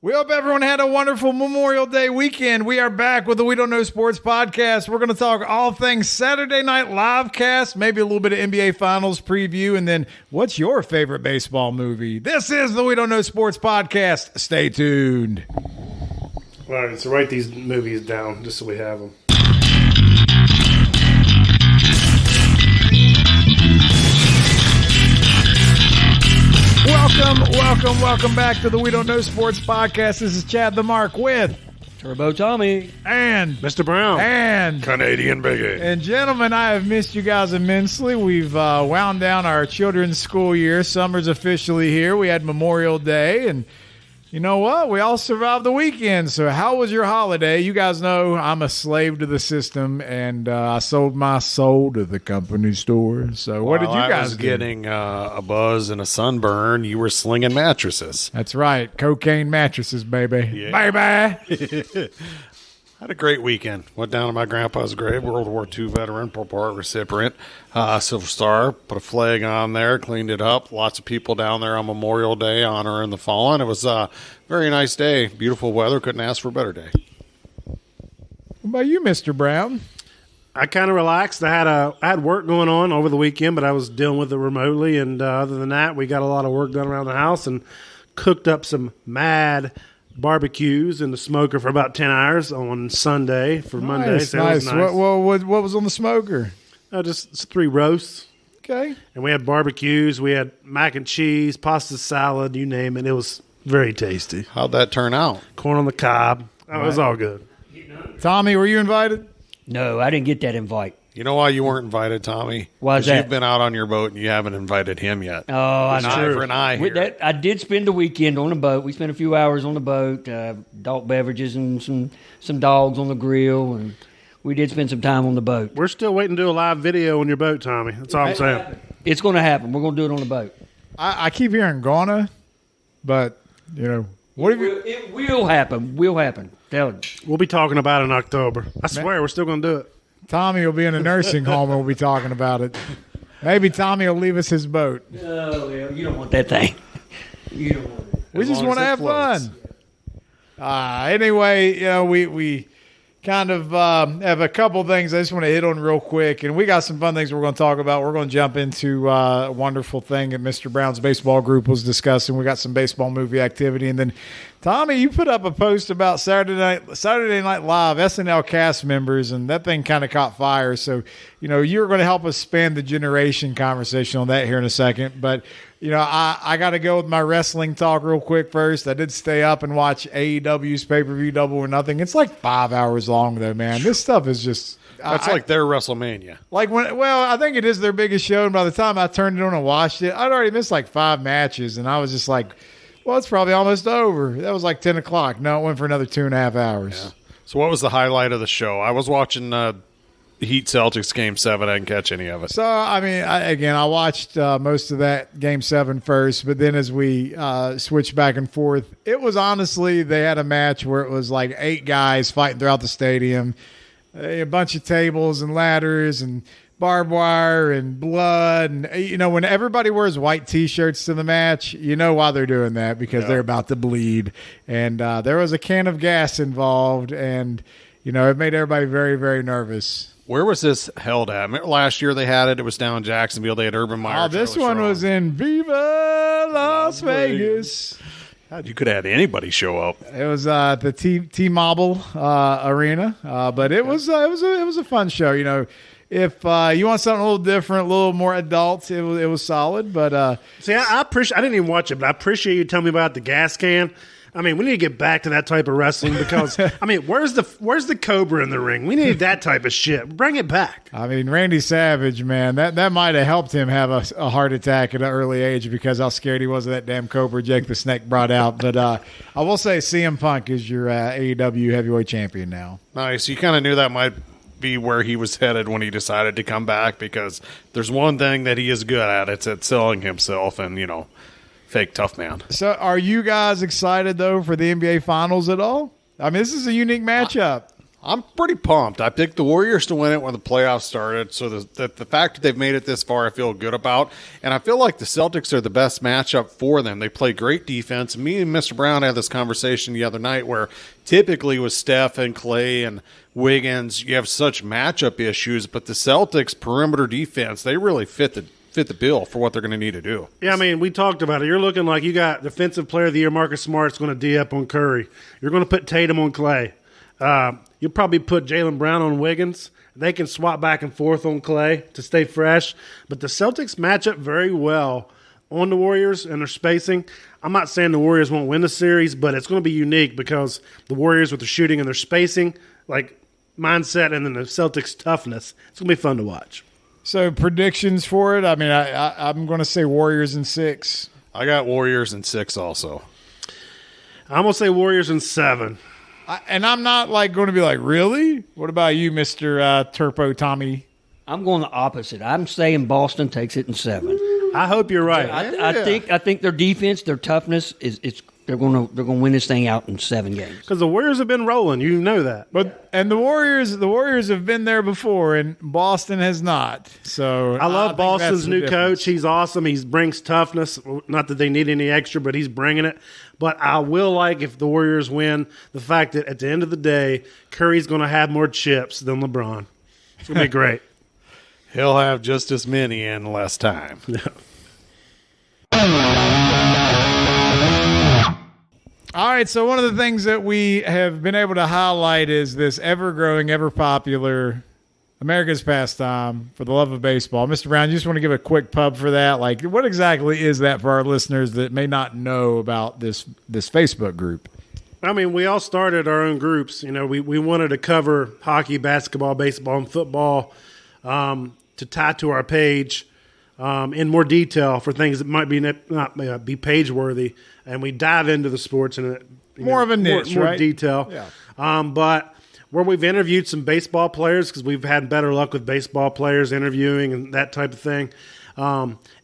We hope everyone had a wonderful Memorial Day weekend. We are back with the We Don't Know Sports podcast. We're going to talk all things Saturday Night Live cast, maybe a little bit of NBA Finals preview, and then what's your favorite baseball movie? This is the We Don't Know Sports podcast. Stay tuned. All right, so write these movies down just so we have them. Welcome back to the We Don't Know Sports podcast. This is Chad the Mark with Turbo Tommy and Mr. Brown and Canadian Biggie. And gentlemen, I have missed you guys immensely. We've wound down our children's school year. Summer's officially here. We had Memorial Day, and you know what? We all survived the weekend. So how was your holiday? You guys know I'm a slave to the system, and I sold my soul to the company store. So what did you guys I was do? getting a buzz and a sunburn. You were slinging mattresses. That's right. Cocaine mattresses, baby. Yeah. Baby. Had a great weekend. Went down to my grandpa's grave, World War II veteran, Purple Heart recipient, Silver Star. Put a flag on there, cleaned it up. Lots of people down there on Memorial Day honoring the fallen. It was a very nice day. Beautiful weather. Couldn't ask for a better day. What about you, Mr. Brown? I kind of relaxed. I had work going on over the weekend, but I was dealing with it remotely. And other than that, we got a lot of work done around the house and cooked up some mad barbecues in the smoker for about 10 hours on Sunday for Monday. So Nice. it was nice. What was on the smoker? Just 3 roasts. Okay. And we had barbecues. We had mac and cheese, pasta salad, you name it. It was very tasty. How'd that turn out? Corn on the cob. It was all good. Tommy, were you invited? No, I didn't get that invite. You know why you weren't invited, Tommy? Why's 'Cause that? You've been out on your boat and you haven't invited him yet. Oh, I An know. eye for an eye With here. that, I did spend the weekend on the boat. We spent a few hours on the boat, adult beverages and some dogs on the grill, and we did spend some time on the boat. We're still waiting to do a live video on your boat, Tommy. That's all I'm saying. It's going to happen. We're going to do it on the boat. I keep hearing gonna, but, you know, what have you... It will happen. Will happen. Tell you. We'll be talking about it in October. I swear, we're still going to do it. Tommy will be in a nursing home and we'll be talking about it. Maybe Tommy will leave us his boat. Oh, well, you don't want that thing. You don't want it. We just long want to as it have floats. fun. Anyway, you know, we kind of have a couple things I just want to hit on real quick. And we got some fun things we're going to talk about. We're going to jump into a wonderful thing that Mr. Brown's baseball group was discussing. We got some baseball movie activity. And then, Tommy, you put up a post about Saturday Night Live SNL cast members, and that thing kind of caught fire. So, you know, you're going to help us span the generation conversation on that here in a second. But, you know, I got to go with my wrestling talk real quick first. I did stay up and watch AEW's pay-per-view Double or Nothing. It's like 5 hours long, though, man. This stuff is just... That's like their WrestleMania. I think it is their biggest show, and by the time I turned it on and watched it, I'd already missed like 5 matches, and I was just like, well, it's probably almost over. That was like 10 o'clock. No, it went for another 2.5 hours. Yeah. So what was the highlight of the show? I was watching Heat Celtics Game 7. I didn't catch any of it. So, I mean, I watched most of that Game 7 first, but then as we switched back and forth, it was honestly, they had a match where it was like 8 guys fighting throughout the stadium, a bunch of tables and ladders and barbed wire and blood. And, you know, when everybody wears white T-shirts to the match, you know why they're doing that, because they're about to bleed. And there was a can of gas involved, and, you know, it made everybody very, very nervous. Where was this held at? Remember last year they had it. It was down in Jacksonville. They had Urban Meyer. Oh, this one was in Viva Las Vegas. God, you could have had anybody show up. It was at the T-Mobile Arena, but it was a fun show. You know, if you want something a little different, a little more adult, it was solid. But See, I appreciate. I didn't even watch it, but I appreciate you telling me about the gas can. I mean, we need to get back to that type of wrestling because I mean, where's the Cobra in the ring? We need that type of shit. Bring it back. I mean, Randy Savage, man, that might have helped him have a heart attack at an early age because how scared he was of that damn Cobra Jake the Snake brought out. But I will say CM Punk is your AEW heavyweight champion now. Nice. You kind of knew that might be where he was headed when he decided to come back, because there's one thing that he is good at. It's at selling himself and, you know, fake tough man. So are you guys excited, though, for the NBA Finals at all? I mean, this is a unique matchup. I'm pretty pumped. I picked the Warriors to win it when the playoffs started, so the fact that they've made it this far I feel good about. And I feel like the Celtics are the best matchup for them. They play great defense. Me and Mr. Brown had this conversation the other night where typically with Steph and Clay and Wiggins, you have such matchup issues, but the Celtics' perimeter defense, they really fit the bill for what they're going to need to do. Yeah, I mean, we talked about it. You're looking like you got Defensive Player of the Year Marcus Smart's going to D up on Curry. You're going to put Tatum on Clay. You'll probably put Jaylen Brown on Wiggins. They can swap back and forth on Clay to stay fresh. But the Celtics match up very well on the Warriors and their spacing. I'm not saying the Warriors won't win the series, but it's going to be unique because the Warriors with their shooting and their spacing, like mindset, and then the Celtics' toughness, it's going to be fun to watch. So predictions for it? I mean, I'm going to say Warriors in 6. I got Warriors in 6 also. I'm going to say Warriors in 7. And I'm not going to be like, really? What about you, Mr. Turpo Tommy? I'm going the opposite. I'm saying Boston takes it in 7. I hope you're right. I think their defense, their toughness they're going to win this thing out in 7 games. Because the Warriors have been rolling, you know that. And the Warriors have been there before, and Boston has not. So I love Boston's new difference. coach. He's awesome. He brings toughness. Not that they need any extra, but he's bringing it. But I will like, if the Warriors win, the fact that at the end of the day, Curry's going to have more chips than LeBron. It's going to be great. He'll have just as many in less time. All right, so one of the things that we have been able to highlight is this ever-growing, ever-popular America's pastime for the love of baseball. Mr. Brown, you just want to give a quick pub for that? Like, what exactly is that for our listeners that may not know about this Facebook group? I mean, we all started our own groups. You know, we wanted to cover hockey, basketball, baseball, and football to tie to our page in more detail for things that might be not be page-worthy. And we dive into the sports in more of a niche, more right? detail. Yeah. But where we've interviewed some baseball players, because we've had better luck with baseball players interviewing and that type of thing,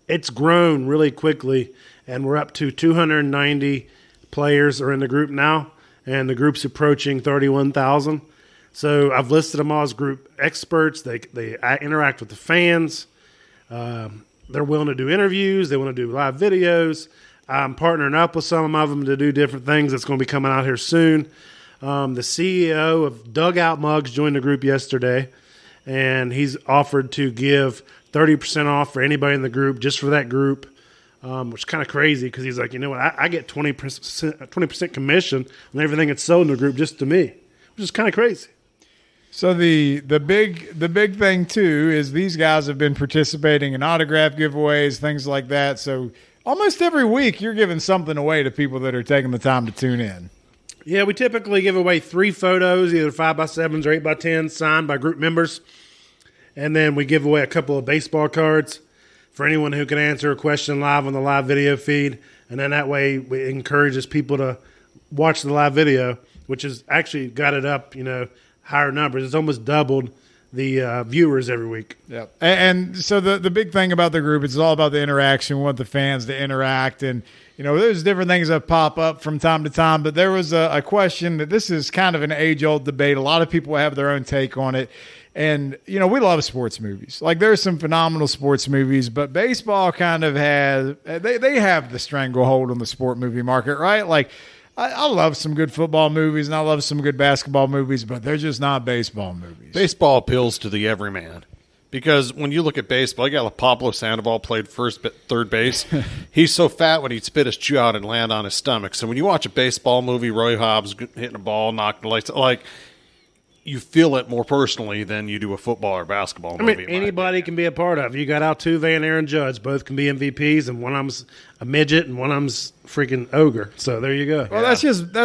it's grown really quickly, and we're up to 290 players are in the group now, and the group's approaching 31,000. So I've listed them all as group experts. They interact with the fans. They're willing to do interviews. They want to do live videos. I'm partnering up with some of them to do different things that's going to be coming out here soon. The CEO of Dugout Mugs joined the group yesterday, and he's offered to give 30% off for anybody in the group, just for that group, which is kind of crazy because he's like, you know what, I get 20% commission on everything that's sold in the group just to me, which is kind of crazy. So the big thing too is these guys have been participating in autograph giveaways, things like that. So almost every week you're giving something away to people that are taking the time to tune in. Yeah, we typically give away 3 photos, either 5x7s or 8x10s, signed by group members. And then we give away a couple of baseball cards for anyone who can answer a question live on the live video feed. And then that way it encourages people to watch the live video, which has actually got it up, higher numbers. It's almost doubled the viewers every week. Yeah, and so the big thing about the group, it's all about the interaction. We want the fans to interact, and there's different things that pop up from time to time. But there was a question that this is kind of an age-old debate. A lot of people have their own take on it, and we love sports movies. Like there's some phenomenal sports movies, but baseball kind of has they have the stranglehold on the sport movie market, right? Like. I love some good football movies, and I love some good basketball movies, but they're just not baseball movies. Baseball appeals to the everyman. Because when you look at baseball, you got Pablo Sandoval played third base. He's so fat when he'd spit his chew out and land on his stomach. So when you watch a baseball movie, Roy Hobbs hitting a ball, knocking the lights, you feel it more personally than you do a football or basketball movie. I mean, anybody can be a part of it. You got Altuve and Aaron Judge. Both can be MVPs, and one of them's a midget and one of them's freaking ogre. So there you go. Well, that's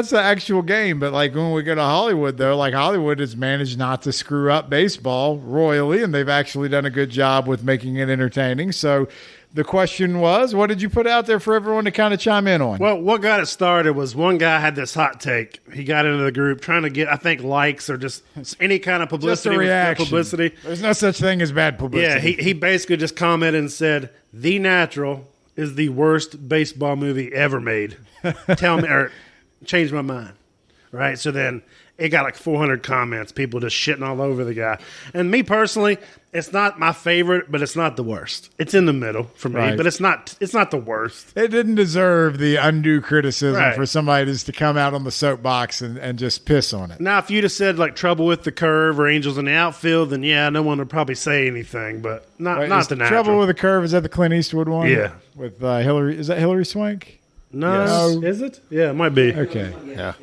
the actual game. But when we go to Hollywood, though, Hollywood has managed not to screw up baseball royally, and they've actually done a good job with making it entertaining. So the question was, what did you put out there for everyone to kind of chime in on? Well, what got it started was one guy had this hot take. He got into the group trying to get, I think, likes or just any kind of publicity. Just a reaction. Publicity. There's no such thing as bad publicity. Yeah, he basically just commented and said, "The Natural is the worst baseball movie ever made." Tell me, or change my mind. right? So then it got like 400 comments, people just shitting all over the guy. And me personally, it's not my favorite, but it's not the worst. It's in the middle for me, Right. but it's not the worst. It didn't deserve the undue criticism Right. for somebody just to come out on the soapbox and just piss on it. Now, if you'd have said like Trouble with the Curve or Angels in the Outfield, then yeah, no one would probably say anything, but not Wait, not is the natural. Trouble with a Curve, is that the Clint Eastwood one? Yeah. With Hillary, is that Hillary Swank? No, Yes. is it? Yeah, it might be. Okay. Yeah.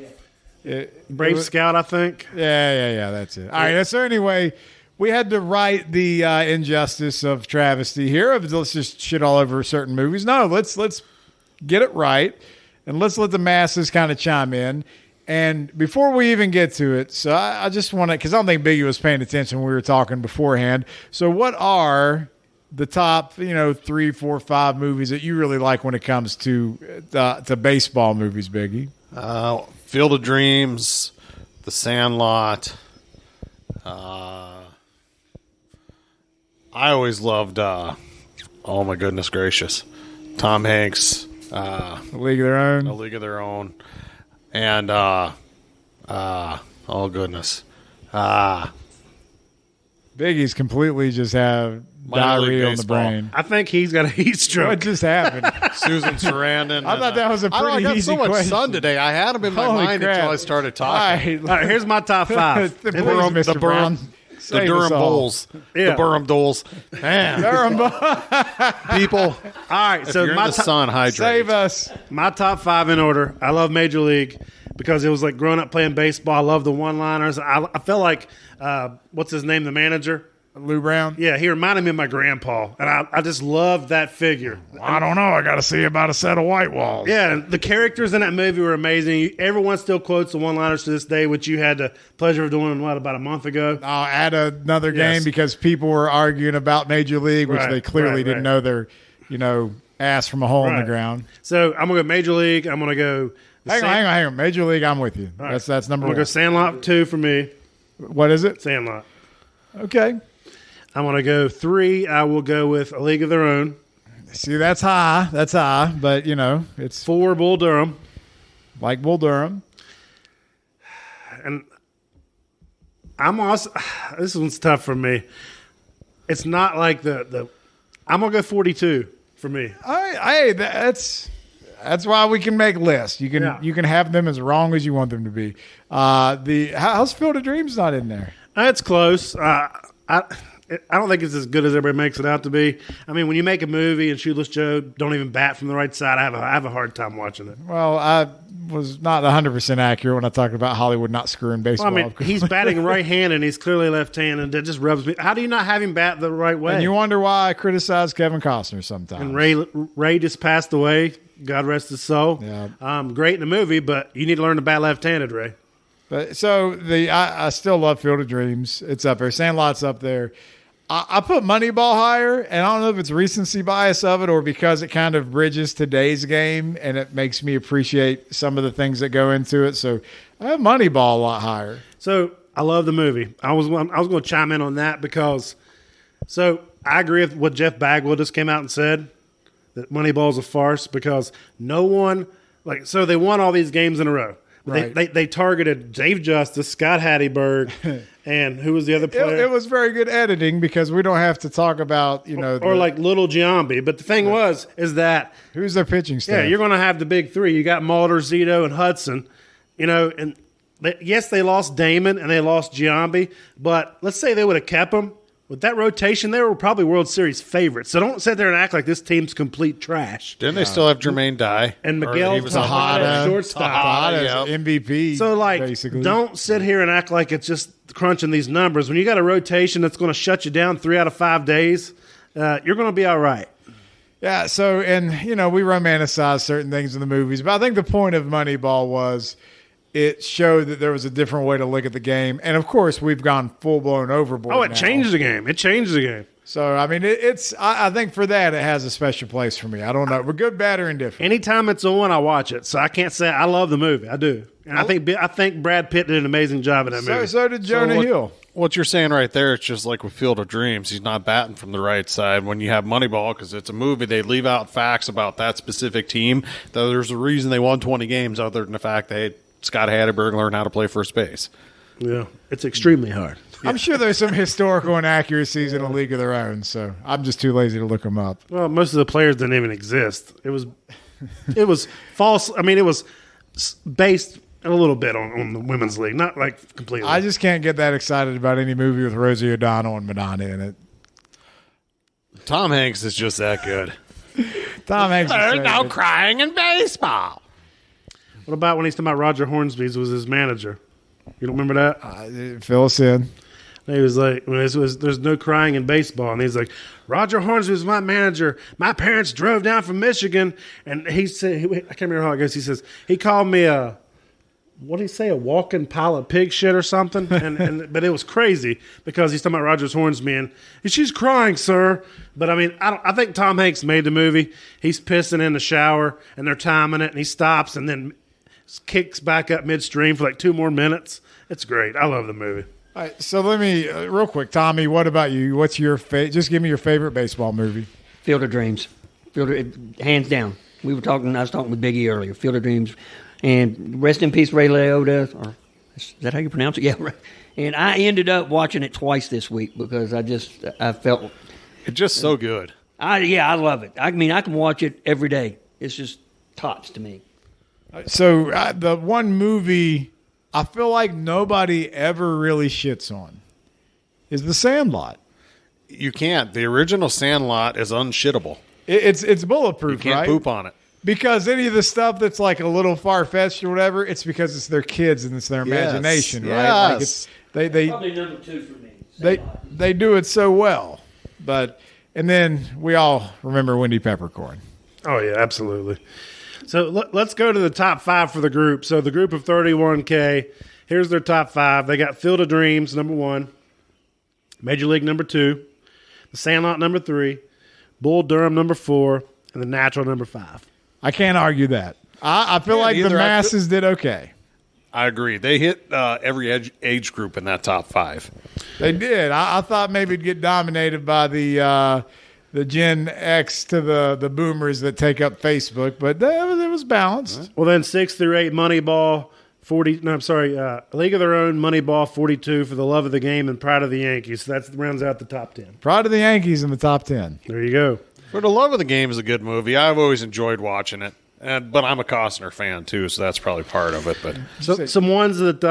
Brave Scout, I think. Yeah, that's it. All right, so anyway, we had to write the injustice of travesty here. Let's just shit all over certain movies. No, let's get it right, and let's let the masses kind of chime in. And before we even get to it, so I just want to, because I don't think Biggie was paying attention when we were talking beforehand. So what are the top, 3, 4, 5 movies that you really like when it comes to baseball movies, Biggie? Field of Dreams, The Sandlot. I always loved, oh my goodness gracious, Tom Hanks, A League of Their Own. A League of Their Own, and oh goodness, Biggie's completely just have Minor League diarrhea on the Baseball. brain. I think he's got a heat What stroke. just happened? Susan Sarandon. I thought that was a I pretty got easy so much question. sun today. I had him in my Holy mind crap. until I started All talking. right, All right, here's my top five. Please, The Mr. Brown. The Save Durham us all. Bulls. Yeah. The Durham Bulls. Man, Durham Bulls. people, All right, if so you're in my the sun, hydrate. Save us. my top five in order. I love Major League because it was like growing up playing baseball. I love the one-liners. I felt like what's his name, the manager. Lou Brown. Yeah, he reminded me of my grandpa, and I just loved that figure. I don't know. I got to see about a set of white walls. Yeah, and the characters in that movie were amazing. Everyone still quotes the one-liners to this day, which you had the pleasure of doing, about a month ago? I'll add another game Yes. because people were arguing about Major League, which Right, they clearly right, didn't right. know their, ass from a hole in the Right. ground. So I'm going to go Major League. I'm going to go... Hang on. Major League, I'm with you. All right. That's number I'm going to one. go Sandlot 2 for me. What is it? Sandlot. Okay. I'm going to go 3. I will go with A League of Their Own. See, that's high. But, it's 4, Bull Durham. like Bull Durham. And I'm also... This one's tough for me. It's not like the I'm going to go 42 for me. All right, hey, that's why we can make lists. You can have them as wrong as you want them to be. How's Field of Dreams not in there? It's close. I don't think it's as good as everybody makes it out to be. I mean, when you make a movie and Shoeless Joe don't even bat from the right side, I have a hard time watching it. Well, I was not 100% accurate when I talked about Hollywood not screwing baseball. Well, I mean, up. he's batting right-handed and he's clearly left-handed, and that just rubs me. How do you not have him bat the right way? And you wonder why I criticize Kevin Costner sometimes. And Ray just passed away. God rest his soul. Yeah. Great in the movie, but you need to learn to bat left-handed, Ray. But so I still love Field of Dreams. It's up there. Sandlot's up there. I put Moneyball higher, and I don't know if it's recency bias of it or because it kind of bridges today's game and it makes me appreciate some of the things that go into it. So I have Moneyball a lot higher. So I love the movie. I was going to chime in on that because I agree with what Jeff Bagwell just came out and said, that Moneyball's a farce because no one they won all these games in a row. Right. They targeted Dave Justice, Scott Hatteberg, and who was the other player? It was very good editing because we don't have to talk about like Little Giambi. But the thing is that who's their pitching staff. you're going to have the big three. You got Mulder, Zito, and Hudson. And yes, they lost Damon and they lost Giambi, but let's say they would have kept them. With that rotation, they were probably World Series favorites. So don't sit there and act like this team's complete trash. Didn't they still have Jermaine Dye? And Or Miguel he was Tejada, shortstop. Tejada's Yep. MVP. So, basically. don't sit here and act like it's just crunching these numbers. When you got a rotation that's going to shut you down 3 out of 5 days, you're going to be all right. Yeah, so, and, we romanticize certain things in the movies, but I think the point of Moneyball was it showed that there was a different way to look at the game. And, of course, we've gone full-blown overboard Oh, it now. changed the game. It changed the game. So, I mean, I think for that, it has a special place for me. I don't know. We're good, bad, or indifferent. Anytime it's on, I watch it. So I can't say I love the movie. I do. And I think Brad Pitt did an amazing job in that movie. So did Jonah Hill. What you're saying right there, it's just like with Field of Dreams. He's not batting from the right side. When you have Moneyball, because it's a movie, they leave out facts about that specific team. Though there's a reason they won 20 games other than the fact they Scott Hatteberg learned how to play first base. Yeah, it's extremely hard. I'm sure there's some historical inaccuracies in a league of their own, so I'm just too lazy to look them up. Well, most of the players didn't even exist. It was false. I mean, it was based a little bit on the women's league, not like completely. I just can't get that excited about any movie with Rosie O'Donnell and Madonna in it. Tom Hanks is just that good. Tom Hanks. There's no crying in baseball. What about when he's talking about Roger Hornsby's was his manager? You don't remember that? Fill us in. He was like, when this was, there's no crying in baseball. And he's like, Roger Hornsby was my manager. My parents drove down from Michigan. And he said, I can't remember how it goes. He says, he called me what did he say, a walking pile of pig shit or something? But it was crazy because he's talking about Roger Hornsby and she's crying, sir. But I mean, I think Tom Hanks made the movie. He's pissing in the shower and they're timing it and he stops and then kicks back up midstream for like 2 more minutes. It's great. I love the movie. All right, so let me real quick, Tommy. What about you? What's your just give me your favorite baseball movie? Field of Dreams. Hands down. I was talking with Biggie earlier. Field of Dreams. And rest in peace, Ray Liotta. Or, is that how you pronounce it? Yeah. Right. And I ended up watching it twice this week because I felt it's just so good. I love it. I mean, I can watch it every day. It's just tops to me. So the one movie I feel like nobody ever really shits on is The Sandlot. You can't. The original Sandlot is unshittable. It's bulletproof, You can't right? poop on it. Because any of the stuff that's like a little far-fetched or whatever, it's because it's their kids and it's their imagination, right? Like it's they Probably number 2 for me. they do it so well. And then we all remember Wendy Peppercorn. Oh, yeah, absolutely. So let's go to the top 5 for the group. So the group of 31K, here's their top 5. They got Field of Dreams, number 1. Major League, number 2. The Sandlot, number 3. Bull Durham, number 4. And The Natural, number 5. I can't argue that. I feel like the masses did okay. I agree. They hit every age group in that top 5. They did. I thought maybe it'd get dominated by the Gen X to the boomers that take up Facebook, but it was balanced. Well, then 6 through 8, Moneyball, 40. No, I'm sorry, League of Their Own, Moneyball, 42 for the love of the game and Pride of the Yankees. So that rounds out the top 10. Pride of the Yankees in the top 10. There you go. For the Love of the Game is a good movie. I've always enjoyed watching it. But I'm a Costner fan, too, so that's probably part of it. But So, some ones that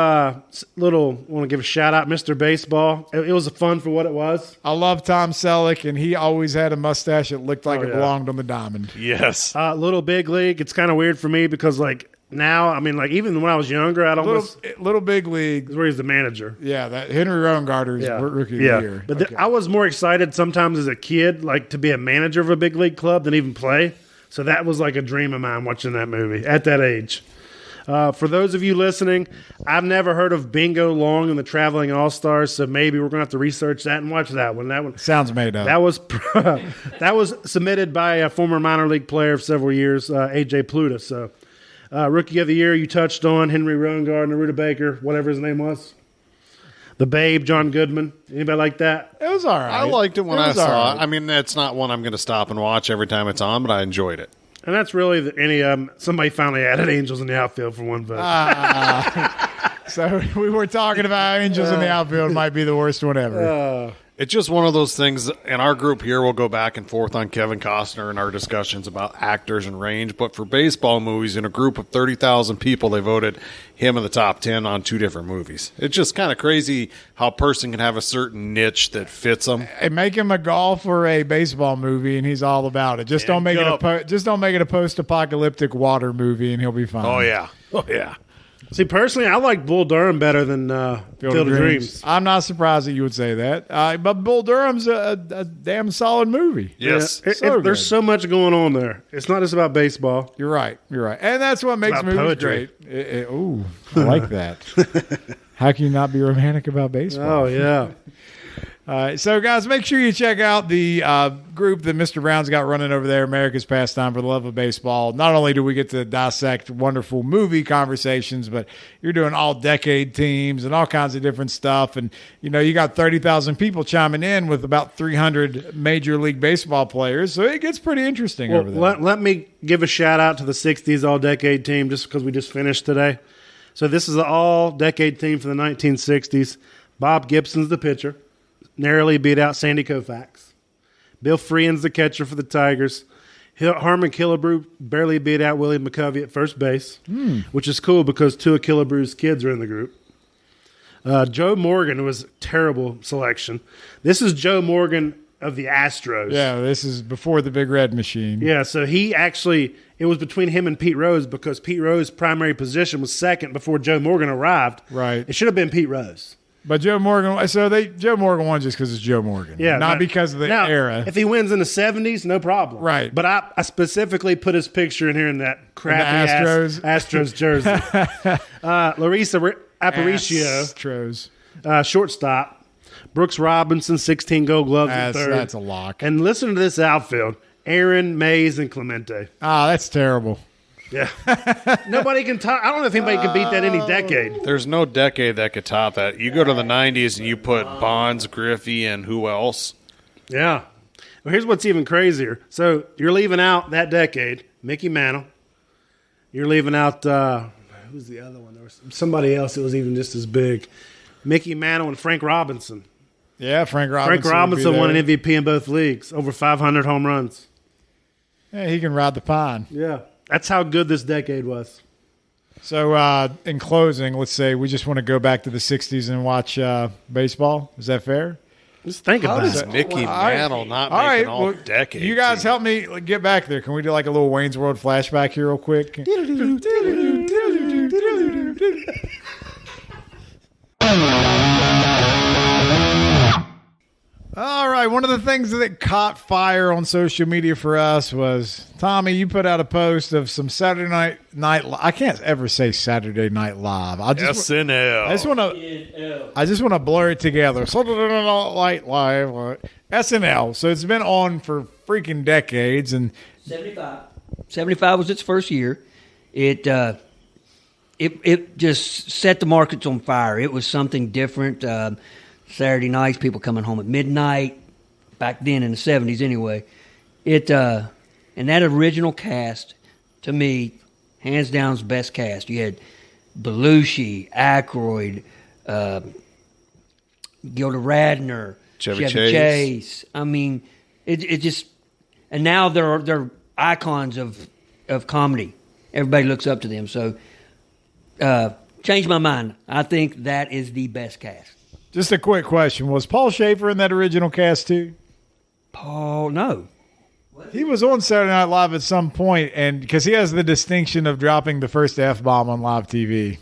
want to give a shout-out, Mr. Baseball. It was fun for what it was. I love Tom Selleck, and he always had a mustache that looked like Oh, it yeah. belonged on the diamond. yes. Little Big League, it's kind of weird for me because, like, now, I mean, like, even when I was younger, I'd almost... Little Big League. where he's the manager. Yeah, that Henry Yeah. Rowengarter's rookie of the year. But Okay. I was more excited sometimes as a kid, like, to be a manager of a big league club than even play. So that was like a dream of mine watching that movie at that age. For those of you listening, I've never heard of Bingo Long and the Traveling All-Stars, so maybe we're going to have to research that and watch that one. That one Sounds made up. that was submitted by a former minor league player of several years, AJ Pluta. So, Rookie of the Year, you touched on Henry Rowengartner, Ruta Baker, whatever his name was. The Babe, John Goodman. Anybody like that? It was all right. I liked it when I was saw all it. right. I mean, it's not one I'm going to stop and watch every time it's on, but I enjoyed it. And that's really somebody finally added Angels in the Outfield for one vote. So we were talking about Angels in the Outfield might be the worst one ever. It's just one of those things. In our group here, we'll go back and forth on Kevin Costner and our discussions about actors and range. But for baseball movies, in a group of 30,000 people, they voted him in the top 10 on 2 different movies. It's just kind of crazy how a person can have a certain niche that fits them. And make him a golf or a baseball movie, and he's all about it. Just don't make it a post-apocalyptic water movie, and he'll be fine. Oh, yeah. Oh, yeah. See, personally, I like Bull Durham better than Field of Dreams. I'm not surprised that you would say that. But Bull Durham's a damn solid movie. Yes. So There's good. so much going on there. It's not just about baseball. You're right. And that's what makes About movies poetry. great. Ooh, I like that. How can you not be romantic about baseball? Oh, yeah. So, guys, make sure you check out the group that Mr. Brown's got running over there, America's Pastime for the Love of Baseball. Not only do we get to dissect wonderful movie conversations, but you're doing all-decade teams and all kinds of different stuff. And, you got 30,000 people chiming in with about 300 Major League Baseball players. So it gets pretty interesting over there. Let me give a shout-out to the 60s All-Decade team just because we just finished today. So this is an all-decade team for the 1960s. Bob Gibson's the pitcher. Narrowly beat out Sandy Koufax. Bill Freehan's the catcher for the Tigers. Harmon Killebrew barely beat out Willie McCovey at first base, which is cool because two of Killebrew's kids are in the group. Joe Morgan was a terrible selection. This is Joe Morgan of the Astros. Yeah, this is before the Big Red Machine. Yeah, so it was between him and Pete Rose because Pete Rose's primary position was second before Joe Morgan arrived. Right. It should have been Pete Rose. But Joe Morgan won just because it's Joe Morgan. Yeah, not because of the era. If he wins in the 70s, no problem. Right. But I specifically put his picture in here in that crappy Astros jersey. Larissa Aparicio, shortstop. Brooks Robinson, 16 Gold Gloves in third. That's a lock. And listen to this outfield. Aaron, Mays, and Clemente. That's terrible. Yeah. Nobody can top. I don't know if anybody can beat that any decade. There's no decade that could top that. You go to the 90s and you put Bonds, Griffey, and who else? Yeah. Well, here's what's even crazier. So you're leaving out that decade, Mickey Mantle. You're leaving out, who's the other one? There was somebody else that was even just as big. Mickey Mantle and Frank Robinson. Yeah, Frank Robinson. Frank Robinson won an MVP in both leagues, over 500 home runs. Yeah, he can ride the pine. Yeah. That's how good this decade was. So, in closing, let's say we just want to go back to the 60s and watch baseball. Is that fair? Just think about it. Mickey Mantle not making all decades. You guys help me get back there. Can we do like a little Wayne's World flashback here real quick? All right, one of the things that caught fire on social media for us was, Tommy, you put out a post of some Saturday night. I can't ever say Saturday Night Live. SNL. I just want to blur it together. Saturday Night Live, SNL. So it's been on for freaking decades. And 75 was its first year. It just set the markets on fire. It was something different. Saturday nights, people coming home at midnight, back then in the 70s anyway. And that original cast, to me, hands down, is the best cast. You had Belushi, Aykroyd, Gilda Radner, Chevy Chase. I mean, it just, and now they're icons of comedy. Everybody looks up to them. So, changed my mind. I think that is the best cast. Just a quick question. Was Paul Schaefer in that original cast too? Paul, no. He was on Saturday Night Live at some point, and because he has the distinction of dropping the first F-bomb on live TV.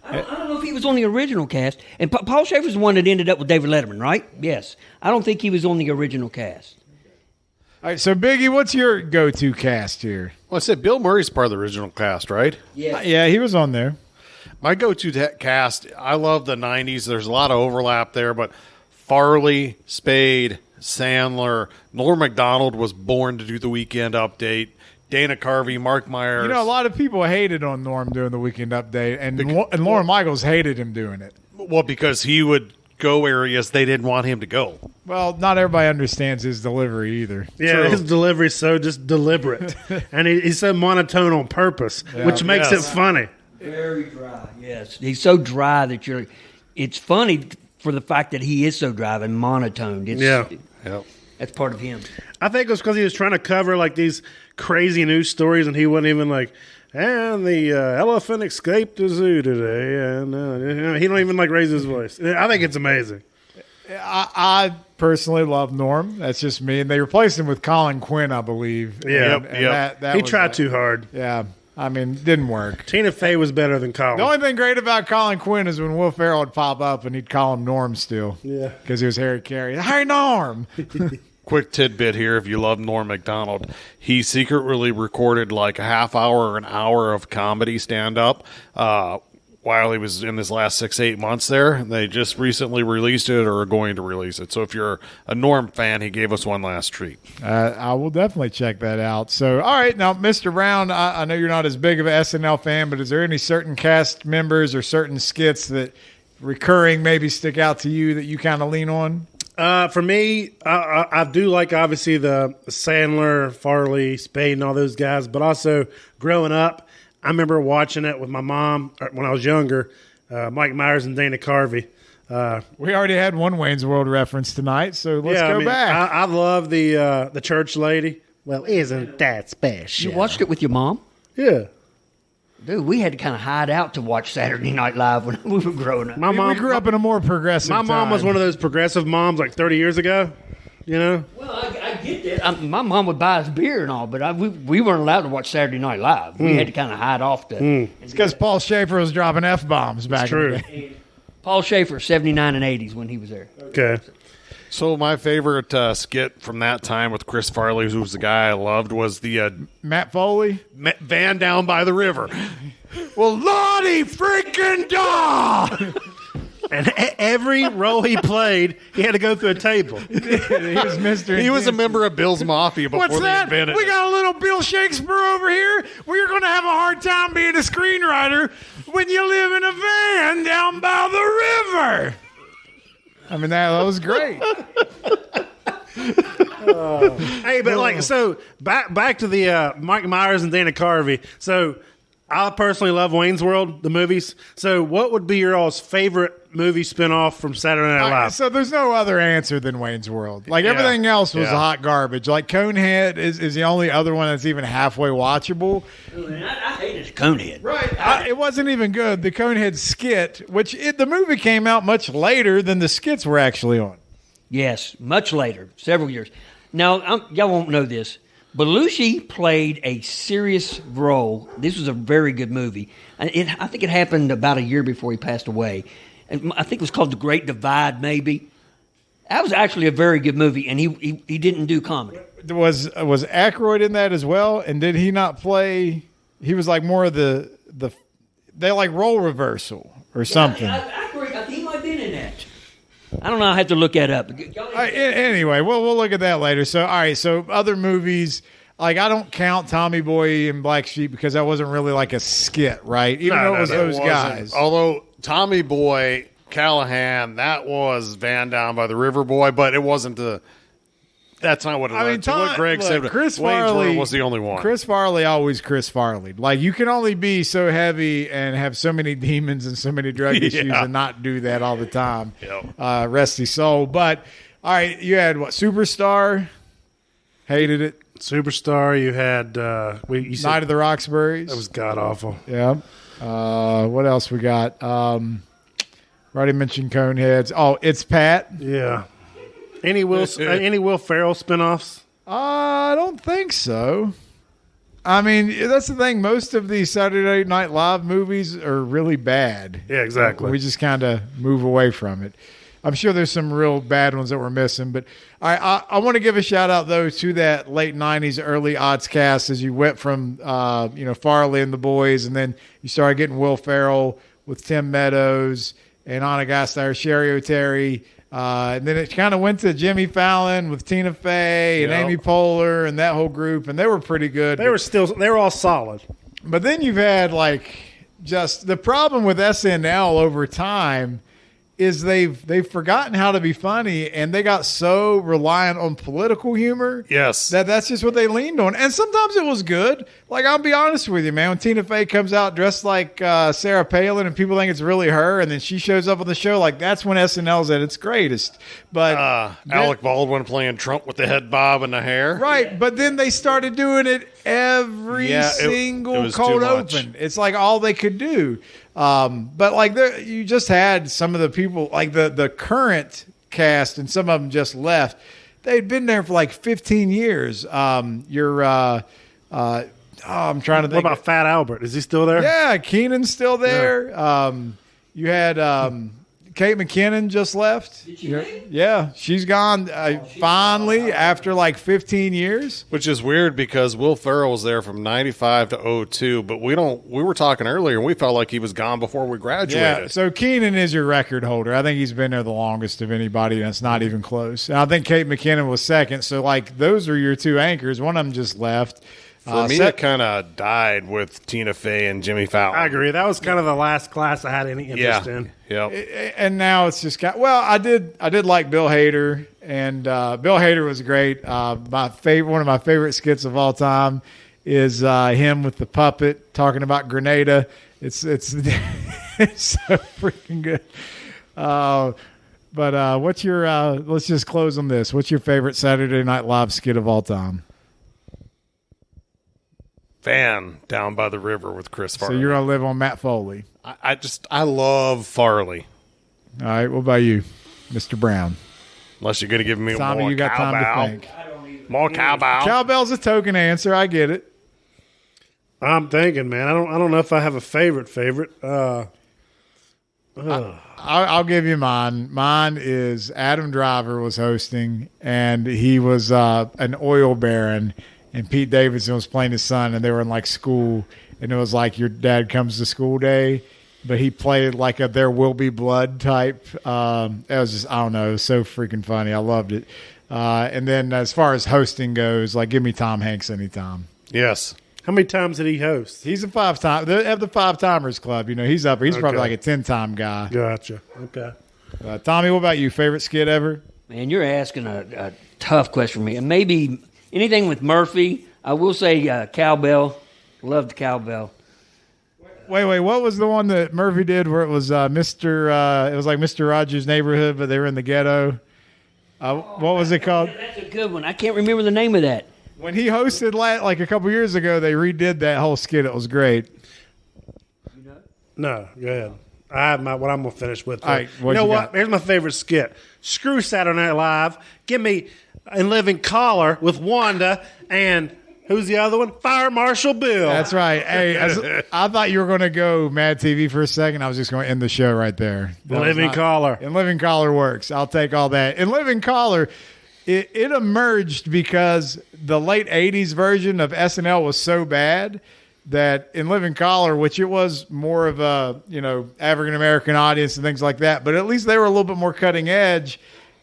I don't know if he was on the original cast. And Paul Schaefer's the one that ended up with David Letterman, right? Yes. I don't think he was on the original cast. All right, so Biggie, what's your go-to cast here? Well, I said Bill Murray's part of the original cast, right? Yeah, he was on there. My go-to cast, I love the 90s. There's a lot of overlap there, but Farley, Spade, Sandler, Norm Macdonald was born to do the Weekend Update. Dana Carvey, Mark Myers. You know, a lot of people hated on Norm doing the Weekend Update, and Lauren Michaels hated him doing it. Well, because he would go areas they didn't want him to go. Well, not everybody understands his delivery either. Yeah, True. his delivery's so just deliberate. And he's so monotone on purpose, which makes it funny. Very dry, yes. He's so dry that it's funny for the fact that he is so dry and monotone. Yep. That's part of him. I think it was because he was trying to cover like these crazy news stories, and he wasn't even like, and the elephant escaped the zoo today, and he don't even like raise his voice. I think it's amazing. I personally love Norm. That's just me. And they replaced him with Colin Quinn, I believe. Yeah, and that he was tried too hard. Yeah. I mean, didn't work. Tina Fey was better than Colin. The only thing great about Colin Quinn is when Will Ferrell would pop up and he'd call him Norm still. Yeah. Because he was Harry Carey. Hey, Norm! Quick tidbit here, if you love Norm Macdonald, he secretly recorded like a half hour or an hour of comedy stand-up while he was in his last 6-8 months there. They just recently released it or are going to release it. So if you're a Norm fan, he gave us one last treat. I will definitely check that out. So, all right, now, Mr. Brown, I know you're not as big of an SNL fan, but is there any certain cast members or certain skits that recurring maybe stick out to you that you kind of lean on? For me, I do like, obviously, the Sandler, Farley, Spade, and all those guys, but also growing up, remember watching it with my mom when I was younger. Mike Myers and Dana Carvey. We already had one Wayne's World reference tonight, so let's go back. I love the church lady. Well, isn't that special? You watched it with your mom? Yeah. Dude, we had to kind of hide out to watch Saturday Night Live when we were growing up. My mom, we grew up in a more progressive My mom was time. one of those progressive moms like 30 years ago. You know? Well, I get that. My mom would buy us beer and all, but we weren't allowed to watch Saturday Night Live. We had to kind of hide off to. It's because Paul Schaefer was dropping F-bombs back in the true. day. Paul Schaefer, 79 and 80s when he was there. Okay. So my favorite skit from that time with Chris Farley, who was the guy I loved, was the Matt Foley. van down by the river. Well, Lottie freaking daw! And every role he played, he had to go through a table. He was Mr. He was a Intense. member of Bill's Mafia before What's they that? invented We it. got a little Bill Shakespeare over here. We're going to have a hard time being a screenwriter when you live in a van down by the river. I mean, that was great. Hey, but like, so back to the Mike Myers and Dana Carvey. So I personally love Wayne's World, the movies. So what would be your all's favorite movie spinoff from Saturday Night Live? So there's no other answer than Wayne's World. Like everything else was Yeah. hot garbage. Like Conehead is the only other one that's even halfway watchable. I hated Conehead. Right. It wasn't even good. The Conehead skit, the movie came out much later than the skits were actually on. Yes, much later, several years. Now, y'all won't know this. Belushi played a serious role. This was a very good movie. I think it happened about a year before he passed away. And I think it was called The Great Divide, maybe. That was actually a very good movie, and he didn't do comedy. Was Aykroyd in that as well? And did he not play? He was like more of the they like role reversal or something. I think he might have been in that. I don't know. I have to look that up. Anyway, we'll look at that later. So, all right. So, other movies, like I don't count Tommy Boy and Black Sheep because that wasn't really like a skit, right? Even though it was those guys. Although Tommy Boy, Callahan, that was Van Down by the River Boy, but it wasn't the. That's not what it was. What Greg said. Chris Wayne's Farley World was the only one. Chris Farley always Chris Farley. Like you can only be so heavy and have so many demons and so many drug issues and not do that all the time. Yep. Rest his soul. But all right, you had what? Superstar. Hated it. Superstar. You had you said Night of the Roxbury's. that was god awful. Yeah. What else we got? Already mentioned Coneheads. Oh, It's Pat. Yeah. Any Will Ferrell spinoffs? I don't think so. I mean, that's the thing. Most of these Saturday Night Live movies are really bad. Yeah, exactly. We just kind of move away from it. I'm sure there's some real bad ones that we're missing. But I want to give a shout out, though, to that late 90s, early odds cast as you went from, Farley and the boys, and then you started getting Will Ferrell with Tim Meadows and Anna Gasteyer, Sherry O'Terry. And then it kind of went to Jimmy Fallon with Tina Fey and Yep. Amy Poehler and that whole group, and they were pretty good. They were all solid. But then you've had just the problem with SNL over time is they've forgotten how to be funny, and they got so reliant on political humor. Yes. That's just what they leaned on. And sometimes it was good. Like, I'll be honest with you, man. When Tina Fey comes out dressed like Sarah Palin and people think it's really her, and then she shows up on the show, like, that's when SNL's at its greatest. But Alec Baldwin playing Trump with the head bob and the hair. right, but then they started doing it every Yeah, it single was cold too much. open. It's like all they could do. But like you just had some of the people, like the current cast, and some of them just left. They'd been there for like 15 years. I'm trying to think. What about Fat Albert? Is he still there? Yeah, Keenan's still there. You had Kate McKinnon just left. Did she leave? Yeah, she's gone finally after like 15 years. Which is weird because Will Ferrell was there from 95 to 02, but we were talking earlier and we felt like he was gone before we graduated. Yeah, so Keenan is your record holder. I think he's been there the longest of anybody, and it's not even close. And I think Kate McKinnon was second. So, like, those are your two anchors. One of them just left. For me, it kind of died with Tina Fey and Jimmy Fallon. I agree. That was kind of the last class I had any interest in. Yep. And now it's just got. Well, I did like Bill Hader, and Bill Hader was great. One of my favorite skits of all time is him with the puppet talking about Grenada. It's it's so freaking good. But what's your let's just close on this. What's your favorite Saturday Night Live skit of all time? Van down by the river with Chris Farley. So you're gonna live on Matt Foley. I love Farley. All right, what about you, Mr. Brown? Unless you're going to give me Tommy, more you got cowbell. time to think. More cowbell. Cowbell's a token answer. I get it. I'm thinking, man. I don't know if I have a favorite. I'll give you mine. Mine is Adam Driver was hosting, and he was an oil baron, and Pete Davidson was playing his son, and they were in like school, and it was like your dad comes to school day, but he played like a There Will Be Blood type. It was just, I don't know, it was so freaking funny. I loved it. And then as far as hosting goes, like give me Tom Hanks anytime. Yes. How many times did he host? He's a 5-time. They have the 5-timers club. You know, he's up. He's probably like a 10-time guy. Gotcha. Okay. Tommy, what about you? Favorite skit ever? Man, you're asking a tough question for me. And maybe anything with Murphy. I will say cowbell. Loved cowbell. Wait. What was the one that Murphy did where it was Mr. It was like Mr. Rogers' Neighborhood, but they were in the ghetto? What was it called? That's a good one. I can't remember the name of that. When he hosted like a couple years ago, they redid that whole skit. It was great. No, go ahead. I have what I'm going to finish with. All right, you know what? Here's my favorite skit. Screw Saturday Night Live. Give me In Living Color with Wanda and who's the other one? Fire Marshal Bill. That's right. Hey, I thought you were going to go Mad TV for a second. I was just going to end the show right there. In Living Color. In Living Color works. I'll take all that. In Living Color, it emerged because the late 80s version of SNL was so bad that In Living Color, which it was more of a, African-American audience and things like that, but at least they were a little bit more cutting edge,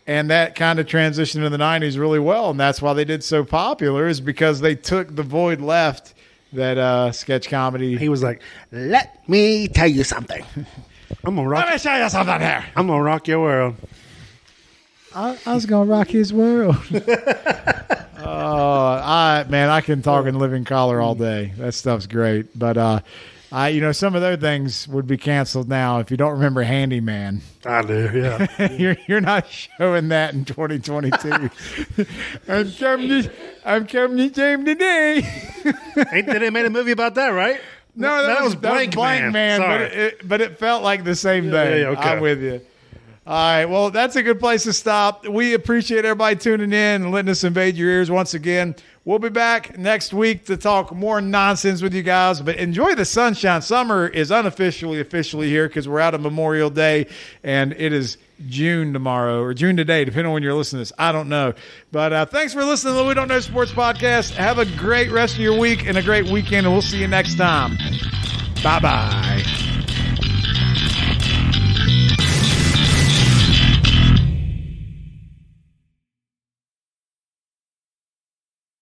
and that kind of transitioned in the 90s really well, and that's why they did so popular is because they took the void left that sketch comedy. He was like, let me tell you something. I'm gonna rock. Let me show you something here. I'm going to rock your world. I was going to rock his world. I can talk In Living Color all day. That stuff's great. But, some of their things would be canceled now if you don't remember Handyman. I do, yeah. You're not showing that in 2022. I'm coming to James today. Ain't they made a movie about that, right? No, that was Blank Man. Sorry. But it felt like the same thing. Yeah, okay. I'm with you. All right, well, that's a good place to stop. We appreciate everybody tuning in and letting us invade your ears once again. We'll be back next week to talk more nonsense with you guys, but enjoy the sunshine. Summer is officially here because we're out of Memorial Day, and it is June tomorrow, or June today, depending on when you're listening to this. I don't know. But thanks for listening to the We Don't Know Sports Podcast. Have a great rest of your week and a great weekend, and we'll see you next time. Bye-bye.